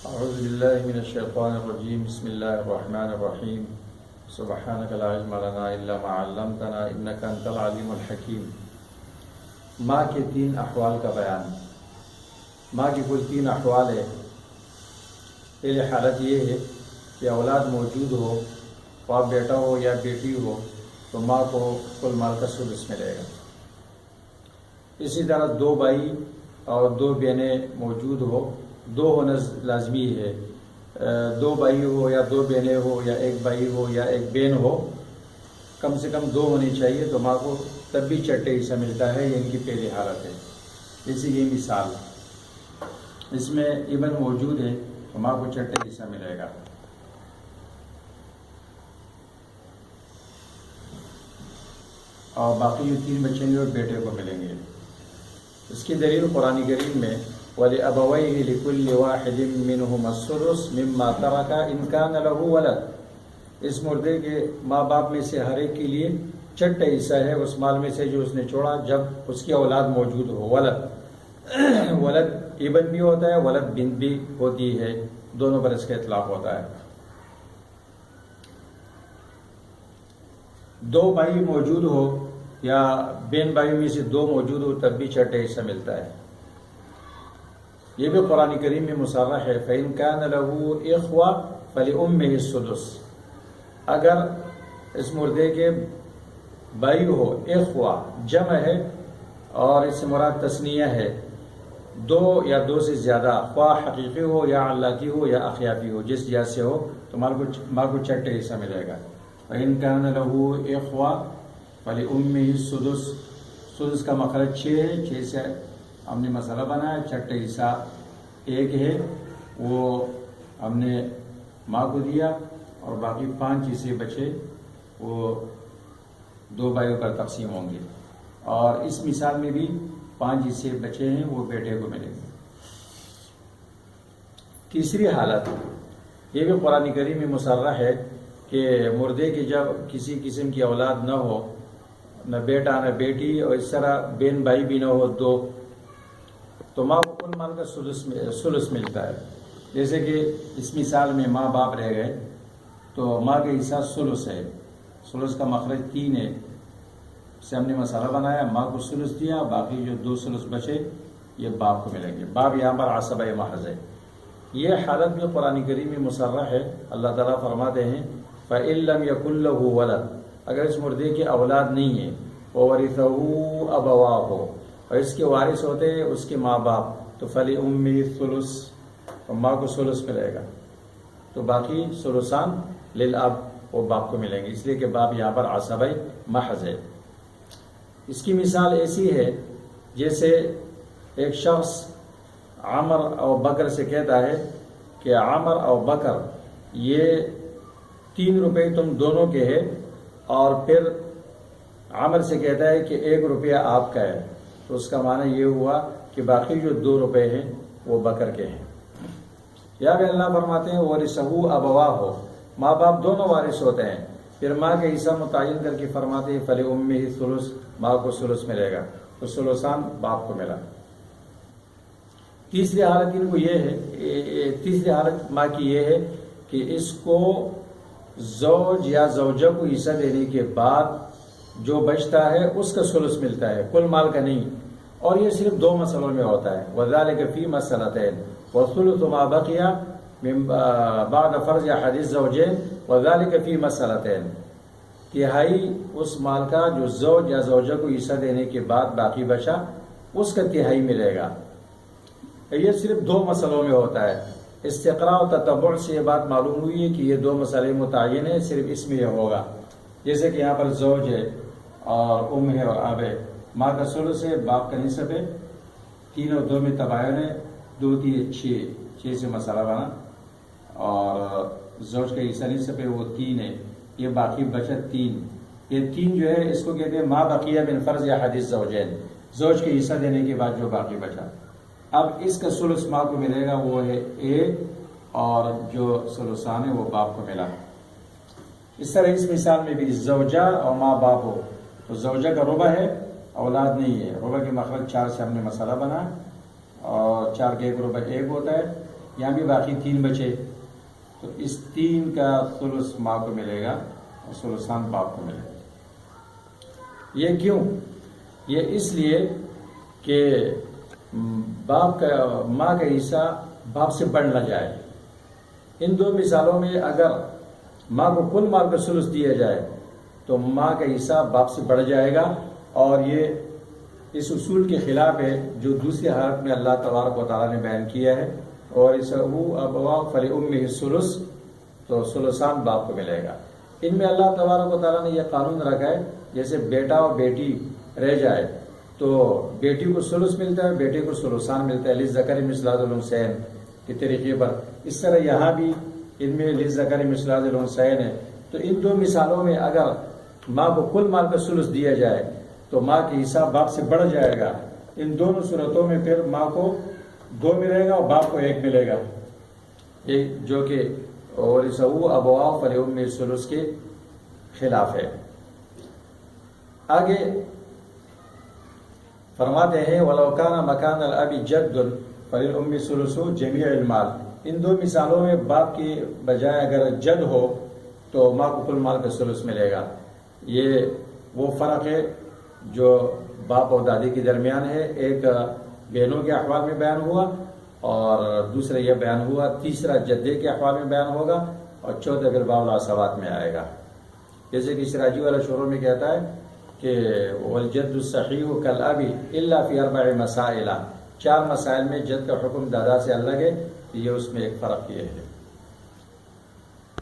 اعوذ باللہ من الشیطان الرجیم بسم اللہ الرحمن الرحیم سبحانک لا علم لنا الا ما علمتنا انک انت العلیم الحکیم۔ ماں کے 3 احوال کا بیان۔ ماں کی کل 3 احوال ہے۔ پہلی حالت یہ ہے کہ اولاد موجود ہو، باپ بیٹا ہو یا بیٹی ہو، تو ماں کو کل مال کا سدس ملے گا۔ اسی طرح 2 بھائی اور 2 بہنیں موجود ہو، 2 ہونا لازمی ہے، 2 بھائی ہو یا 2 بہنیں ہو یا 1 بھائی ہو یا 1 بہن ہو، کم سے کم 2 ہونی چاہیے تو ماں کو تب بھی چٹے حصہ ملتا ہے۔ یہ ان کی پہلی حالت ہے۔ جیسے یہ مثال، اس میں ابن موجود ہے تو ماں کو چٹے حصہ ملے گا۔ اور باقی جو 3 بچے ہیں وہ بیٹے کو ملیں گے۔ اس کی دلیل قرآن کریم میں وَلِأَبَوَيْهِ لِكُلِّ وَاحِدٍ مِّنْهُمَا السُّدُسُ مِمَّا تَرَكَ إِنْ كَانَ لَهُ وَلَدٌ۔ اس مردے کے ماں باپ میں سے ہر ایک کے لیے چٹا حصہ ہے اس مال میں سے جو اس نے چھوڑا جب اس کی اولاد موجود ہو۔ ولد ابن بھی ہوتا ہے، ولد بنت بھی ہوتی ہے، دونوں پر اس کا اطلاق ہوتا ہے۔ 2 بھائی موجود ہو یا بہن بھائی میں سے 2 موجود ہو تب بھی چٹا حصہ ملتا ہے۔ یہ بھی قرآن کریم میں مصرح ہے فَإِنْ كَانَ لَهُ إِخْوَةٌ فَلِأُمِّهِ السُّدُسُ۔ اگر اس مردے کے بھائی ہو، اخوہ جمع ہے اور اس سے مراد تثنیہ ہے، 2 یا 2 سے زیادہ، خواہ حقیقی ہو یا علاقی ہو یا اخیافی ہو، جس جہاز سے ہو تو ماں کو چٹے حصہ ملے گا۔ فَإِنْ كَانَ لَهُ إِخْوَةٌ فَلِأُمِّهِ السُّدُسُ۔ سدس کا مخرج 6 ہے، 6 سے ہم نے مسئلہ بنایا، چٹے حصہ 1 ہے، وہ ہم نے ماں کو دیا، اور باقی 5 حصے بچے وہ 2 بھائیوں پر تقسیم ہوں گے، اور اس مثال میں بھی 5 حصے بچے ہیں وہ بیٹے کو ملیں گے۔ تیسری حالت، یہ بھی قرآن کریم میں مصرح ہے کہ مردے کی جب کسی قسم کی اولاد نہ ہو، نہ بیٹا نہ بیٹی، اور اس طرح بہن بھائی بھی نہ ہو 2، تو ماں کو کل مال کا سدس ملتا ہے۔ جیسے کہ اس مثال میں ماں باپ رہ گئے تو ماں کا حصہ سدس ہے، سدس کا مخرج 3 ہے، اس سے ہم نے مسئلہ بنایا، ماں کو سدس دیا، باقی جو 2 سدس بچے یہ باپ کو ملیں گے۔ باپ یہاں پر عصبہ محض ہے۔ یہ حالت بھی قرآن کریم میں مصرح ہے۔ اللہ تعالیٰ فرماتے ہیں فَإِن لَّمْ يَكُن لَّهُ وَلَدٌ، اگر اس مردے کی اولاد نہیں ہے، وَوَرِثَهُ أَبَوَاهُ، اور اس کے وارث ہوتے ہیں اس کے ماں باپ، تو فَلِأُمِّهِ الثُّلُثُ، اور ماں کو ثلث ملے گا، تو باقی ثلثان للاب، وہ باپ کو ملیں گے، اس لیے کہ باپ یہاں پر عصبہ محض ہے۔ اس کی مثال ایسی ہے جیسے ایک شخص عمر اور بکر سے کہتا ہے کہ عمر اور بکر یہ 3 روپے تم دونوں کے ہیں، اور پھر عمر سے کہتا ہے کہ 1 روپیہ آپ کا ہے، تو اس کا معنی یہ ہوا کہ باقی جو 2 روپے ہیں وہ بکر کے ہیں۔ یا بھی اللہ فرماتے ہیں وَرِثَهُ أَبَوَاهُ، ماں باپ دونوں وارث ہوتے ہیں، پھر ماں کے حصہ متعین کر کے فرماتے ہیں فَلِأُمِّهِ الثُّلُثُ، ماں کو ثلث ملے گا، تو ثلثان باپ کو ملا۔ تیسری حالت ان کو یہ ہے، تیسری حالت ماں کی یہ ہے کہ اس کو زوج یا زوجہ کو حصہ دینے کے بعد جو بچتا ہے اس کا ثلث ملتا ہے، کل مال کا نہیں، اور یہ صرف 2 مسئلوں میں ہوتا ہے، وَذَلِكَ فِي مَسْأَلَتَيْنِ وَالثُّلُثُ مَا بَقِيَ مِن بَعْدَ فَرْضِ أَحَدِ الزَّوْجَيْنِ وَذَلِكَ فِي مَسْأَلَتَيْنِ، تہائی اس مال کا جو زوج یا زوجہ کو حصہ دینے کے بعد باقی بچا اس کا تہائی ملے گا۔ یہ صرف 2 مسئلوں میں ہوتا ہے۔ استقراء و تتبع سے یہ بات معلوم ہوئی ہے کہ یہ 2 مسئلے متعین ہیں، صرف اس میں یہ ہوگا۔ جیسے کہ یہاں پر زوج ہے اور ہے اور اب ہے، ماں کا ثلث ہے، باپ کا نصف ہے، 3 اور 2 میں تباین ہے، 2 3 6 سے مسئلہ بنا، اور زوج کا حصہ نصف ہے وہ 3 ہے، یہ باقی بچت 3، یہ 3 جو ہے اس کو کہتے ہیں ما بقیہ من فرض احد الزوجین، زوج کے حصہ دینے کے بعد جو باقی بچا۔ اب اس کا ثلث ماں کو ملے گا، وہ ہے 1، اور جو ثلثان ہے وہ باپ کو ملا۔ اس طرح اس مثال میں بھی زوجہ اور ماں باپ ہو تو زوجہ کا ربع ہے، اولاد نہیں ہے، ربع کے مخرج 4 سے ہم نے مسئلہ بنا، اور 4 کے 1 ربع 1 ہوتا ہے، یہاں بھی باقی 3 بچے، تو اس 3 کا ثلث ماں کو ملے گا اور ثلثان باپ کو ملے گا۔ یہ کیوں؟ یہ اس لیے کہ باپ کا ماں کا حصہ باپ سے بڑھ نہ جائے۔ ان 2 مثالوں میں اگر ماں کو کل مال کا ثلث دیا جائے تو ماں کا حصہ باپ سے بڑھ جائے گا، اور یہ اس اصول کے خلاف ہے جو دوسری حالت میں اللہ تبارک و تعالیٰ نے بیان کیا ہے، اور ابواہ فلأمہ الثلث، تو ثلثان باپ کو ملے گا۔ ان میں اللہ تبارک و تعالیٰ نے یہ قانون رکھا ہے جیسے بیٹا اور بیٹی رہ جائے تو بیٹی کو ثلث ملتا ہے، بیٹے کو ثلثان ملتا ہے، للذکر مثل حظ الانثیین کے طریقے پر۔ اس طرح یہاں بھی ان میں للذکر مثل حظ الانثیین ہے۔ تو ان 2 مثالوں میں اگر ماں کو کل مال کا ثلث دیا جائے تو ماں کے حصہ باپ سے بڑھ جائے گا۔ ان دونوں صورتوں میں پھر ماں کو 2 ملے گا اور باپ کو 1 ملے گا، یہ جو کہ وَرِثَهُ أَبَوَاهُ فَلِأُمِّهِ الثُّلُث کے خلاف ہے۔ آگے فرماتے ہیں وَلَوْ كَانَ مَكَانَ الْأَبِ جَدٌّ فَلِلْأُمِّ الثُّلُثُ جَمِيعِ الْمَالِ۔ ان 2 مثالوں میں باپ کے بجائے اگر جد ہو تو ماں کو کل مال کا ثلث ملے گا۔ یہ وہ فرق ہے جو باپ اور دادی کے درمیان ہے، ایک بہنوں کے احوال میں بیان ہوا اور دوسرا یہ بیان ہوا، تیسرا جدے کے احوال میں بیان ہوگا اور چوتھا پھر باب العصبات میں آئے گا۔ جیسے کہ سراجی والا شروع میں کہتا ہے کہ والجد الصحیح کالاب الا فی 4 مسائل، 4 مسائل میں جد کا حکم دادا سے الگ ہے، یہ اس میں ایک فرق یہ ہے۔